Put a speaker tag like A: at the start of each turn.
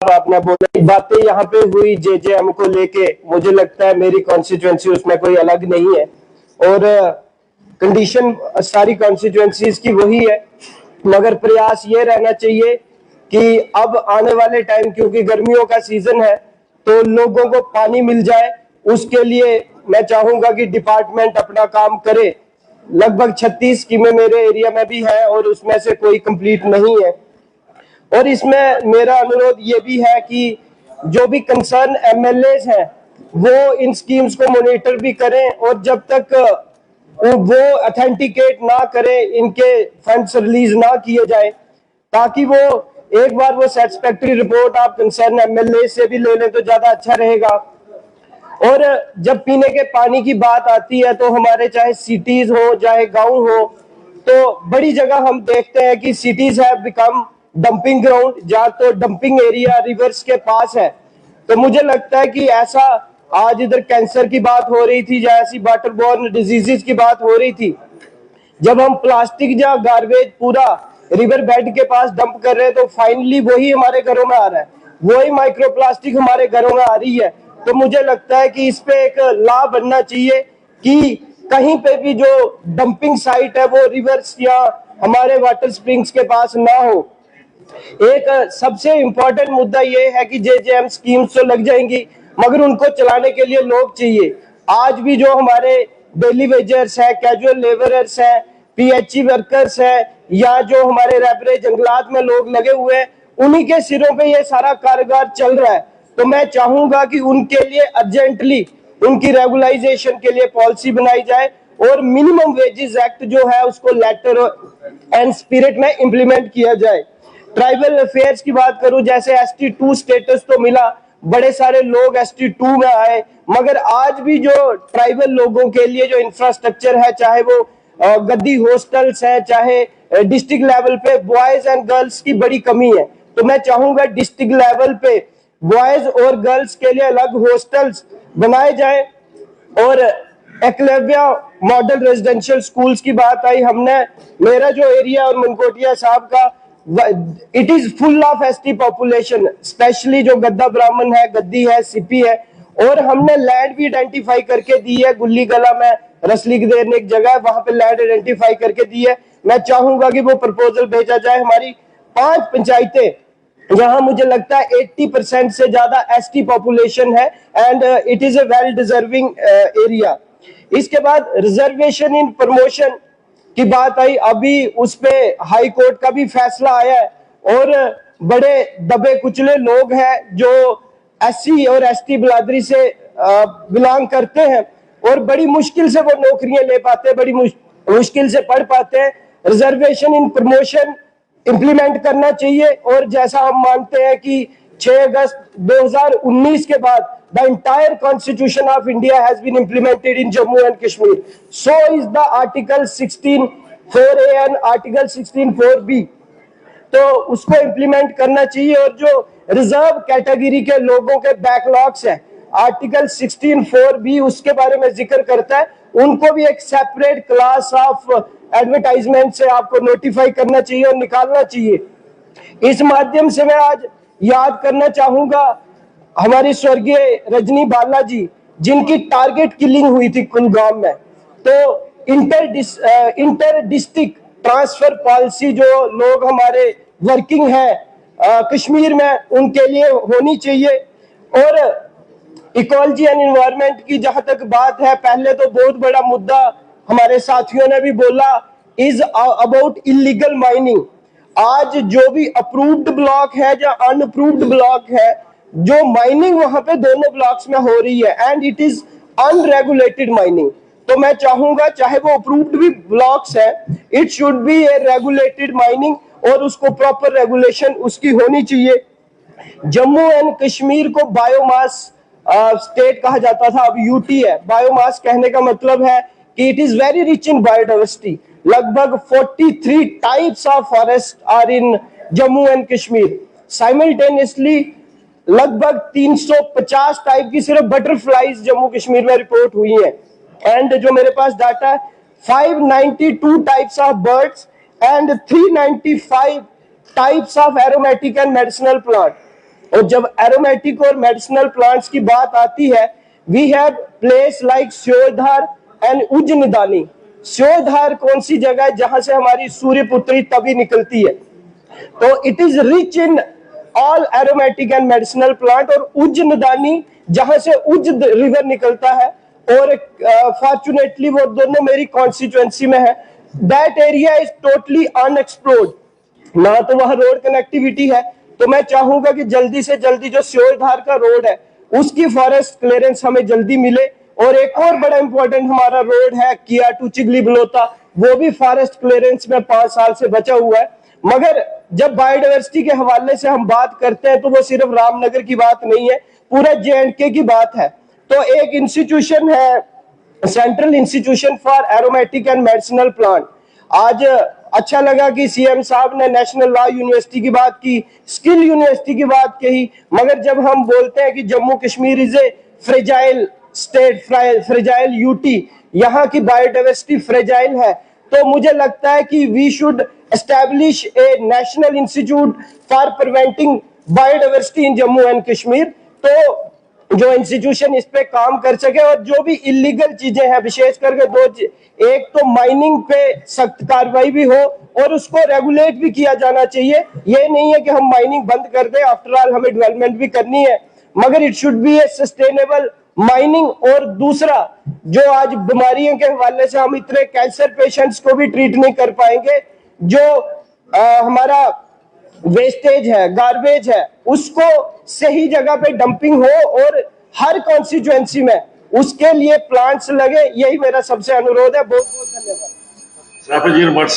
A: आपने बोला बातें यहाँ पे हुई जेजेएम को लेके, मुझे लगता है मेरी कॉन्स्टिट्यूएंसी उसमें कोई अलग नहीं है और कंडीशन सारी कॉन्स्टिट्यूएंसीज की वही है। मगर प्रयास ये रहना चाहिए कि अब आने वाले टाइम, क्योंकि गर्मियों का सीजन है, तो लोगों को पानी मिल जाए। उसके लिए मैं चाहूंगा कि डिपार्टमेंट अपना काम करे। लगभग 36 स्कीमें मेरे एरिया में भी है और उसमें से कोई कंप्लीट नहीं है। और इसमें मेरा अनुरोध ये भी है कि जो भी कंसर्न एमएलएज हैं वो इन स्कीम्स को मॉनिटर भी करें और जब तक वो ऑथेंटिकेट ना करें, इनके फंड्स रिलीज ना किए जाए, ताकि वो एक बार वो सेटिस्फैक्टरी रिपोर्ट आप कंसर्न एमएलए से भी ले लें तो ज्यादा अच्छा रहेगा। और जब पीने के पानी की बात आती है तो हमारे चाहे सिटीज हो चाहे गांव हो, तो बड़ी जगह हम देखते हैं कि cities have become dumping ground, जहां तो डंपिंग एरिया रिवर्स के पास है। तो मुझे लगता है कि ऐसा, आज इधर कैंसर की बात हो रही थी, जैसी वाटर बोर्न डिजीजेस की बात हो रही थी, जब हम प्लास्टिक या गार्बेज पूरा रिवर बेड के पास डंप कर रहे हैं तो फाइनली वही हमारे घरों में आ रहा है, वही माइक्रो प्लास्टिक हमारे घरों में आ रही है। तो मुझे लगता है कि इस पे एक लॉ बनना चाहिए कि कहीं पे भी जो डंपिंग साइट है वो रिवर्स या हमारे वाटर स्प्रिंग्स के पास ना हो। एक सबसे इंपॉर्टेंट मुद्दा ये है कि जेजेएम स्कीम्स तो लग जाएंगी मगर उनको चलाने के लिए लोग चाहिए। आज भी जो हमारे डेली वेजर्स है, कैजुअल लेबरर्स है, पीएचई वर्कर्स है, या जो हमारे रैबरे जंगलात में लोग लगे हुए हैं, उन्हीं के सिरों पे ये सारा कारोबार चल रहा है। तो मैं चाहूंगा कि उनके लिए अर्जेंटली उनकी रेगुलाइजेशन के लिए पॉलिसी बनाई जाए और मिनिमम वेजेस एक्ट जो है उसको लेटर एंड स्पिरिट में इंप्लीमेंट किया जाए। ट्राइबल अफेयर्स की बात करूं, जैसे ST2 स्टेटस तो मिला, बड़े सारे लोग ST2 में आए, मगर आज भी जो ट्राइबल लोगों के लिए जो इंफ्रास्ट्रक्चर है, चाहे वो गद्दी हॉस्टल्स है, चाहे डिस्ट्रिक्ट लेवल पे बॉयज एंड गर्ल्स की बड़ी कमी है। तो मैं चाहूंगा डिस्ट्रिक्ट लेवल पे बॉयज और गर्ल्स के लिए अलग हॉस्टल्स बनाए जाए। और एकलव्य मॉडल रेजिडेंशियल स्कूल्स की बात आई, हमने, मेरा जो एरिया और मनकोटिया साहब का, it is full of ST population, specially जो गद्दा ब्राह्मण है, गद्दी है, सीपी है, और हमने लैंड भी आइडेंटिफाई करके दी है। गुल्ली गला में रसली देर ने एक जगह है, वहां पे लैंड आइडेंटिफाई करके दी है। मैं चाहूंगा कि वो प्रपोजल भेजा जाए। हमारी 5 पंचायतें जहां मुझे लगता है 80% से ज्यादा एसटी पॉपुलेशन है and it is a well deserving area. इसके बाद रिजर्वेशन इन प्रमोशन की बात आई, अभी उस पे हाई कोर्ट का भी फैसला आया है और बड़े दबे कुचले लोग हैं जो SC और ST बिरादरी से बिलोंग करते हैं और बड़ी मुश्किल से वो नौकरियां ले पाते हैं, बड़ी मुश्किल से पढ़ पाते हैं। रिजर्वेशन इन प्रमोशन इंप्लीमेंट करना चाहिए और जैसा हम मानते हैं कि 6 अगस्त 2019 के बाद the entire constitution of India has been implemented in Jammu and Kashmir. So is the article 16(4)(a) and article 16(4)(b). तो उसको इंप्लीमेंट करना चाहिए। और जो रिजर्व कैटेगरी के लोगों के बैकलॉग्स है, आर्टिकल 16(4)(b) उसके बारे में जिक्र करता है, उनको भी एक सेपरेट क्लास ऑफ एडवर्टाइजमेंट से आपको नोटिफाई करना चाहिए और निकालना चाहिए। इस माध्यम से मैं आज याद करना चाहूंगा हमारी स्वर्गीय रजनी बालाजी, जिनकी टारगेट किलिंग हुई थी कुलगाम में। तो इंटर डिस्ट्रिक्ट ट्रांसफर पॉलिसी जो लोग हमारे वर्किंग है कश्मीर में, उनके लिए होनी चाहिए। और इकोलॉजी एंड एनवायरनमेंट की जहां तक बात है, पहले तो बहुत बड़ा मुद्दा हमारे साथियों ने भी बोला, इज अबाउट इलीगल माइनिंग। आज जो भी अप्रूव्ड ब्लॉक है या अनअप्रूव्ड ब्लॉक है, जो माइनिंग वहां पे दोनों ब्लॉक्स में हो रही है and it is unregulated mining. तो मैं चाहूंगा चाहे वो अप्रूव्ड भी ब्लॉक्स है, it should be A regulated mining और उसको प्रॉपर रेगुलेशन उसकी होनी चाहिए। जम्मू एंड कश्मीर को बायोमास स्टेट कहा जाता था, अब यूटी है। बायोमास कहने का मतलब है कि it is very rich in biodiversity. लगभग 43 types of forest are in Jammu and Kashmir. Simultaneously लगभग 350 टाइप की सिर्फ बटरफ्लाईज जम्मू कश्मीर में रिपोर्ट हुई है। एंड जो मेरे पास डाटा है, 592 types of birds and 395 types of aromatic and medicinal plant. और जब एरोमेटिक और मेडिसिनल प्लांट्स की बात आती है, we have place like Syodhar and Ujjain. Syodhar कौन सी जगह है जहां से हमारी सूर्यपुत्री तवी निकलती है, तो it is rich in all aromatic and medicinal plant. और उज्जैन जहां से उज्ज रिवर निकलता है, और फॉर्चुनेटली वो दोनों मेरी कॉन्स्टिट्यूएंसी में है। That area is totally unexplored, ना तो वहां रोड कनेक्टिविटी है। तो मैं चाहूंगा कि जल्दी से जल्दी जो स्योधार का रोड है उसकी फॉरेस्ट क्लियरेंस हमें जल्दी मिले। और एक और बड़ा इंपॉर्टेंट हमारा रोड है किया टू चिगली बलोता, वो भी फॉरेस्ट क्लियरेंस में 5 साल से बचा हुआ है। मगर जब बायोडाइवर्सिटी के हवाले से हम बात करते हैं तो वो सिर्फ रामनगर की बात नहीं है, पूरा JNK की बात है। तो एक इंस्टीट्यूशन है, central institution for aromatic and medicinal plant. आज अच्छा लगा कि CM साहब ने नेशनल लॉ यूनिवर्सिटी की बात की, स्किल यूनिवर्सिटी की बात कही। मगर जब हम बोलते हैं कि Jammu Kashmir is a fragile state, fragile UT, यहाँ की बायोडाइवर्सिटी फ्रेजाइल है, तो मुझे लगता है कि we should establish a national institute for preventing biodiversity in Jammu and Kashmir. तो जो इंस्टीट्यूशन इस पे काम कर सके, और जो भी इलीगल चीजें हैं, विशेष करके दो, एक तो माइनिंग पे सख्त कार्रवाई भी हो और उसको रेगुलेट भी किया जाना चाहिए। ये नहीं है कि हम माइनिंग बंद कर दें, आफ्टर ऑल हमें डेवलपमेंट भी करनी है, मगर it should be A sustainable mining. और दूसरा, जो आज बीमारियों के हवाले से हम इतने कैंसर पेशेंट्स को भी ट्रीट नहीं कर पाएंगे, जो हमारा वेस्टेज है, गार्बेज है, उसको सही जगह पे डंपिंग हो और हर कॉन्स्टिट्यूएंसी में उसके लिए प्लांट्स लगे। यही मेरा सबसे अनुरोध है। बहुत बहुत धन्यवाद।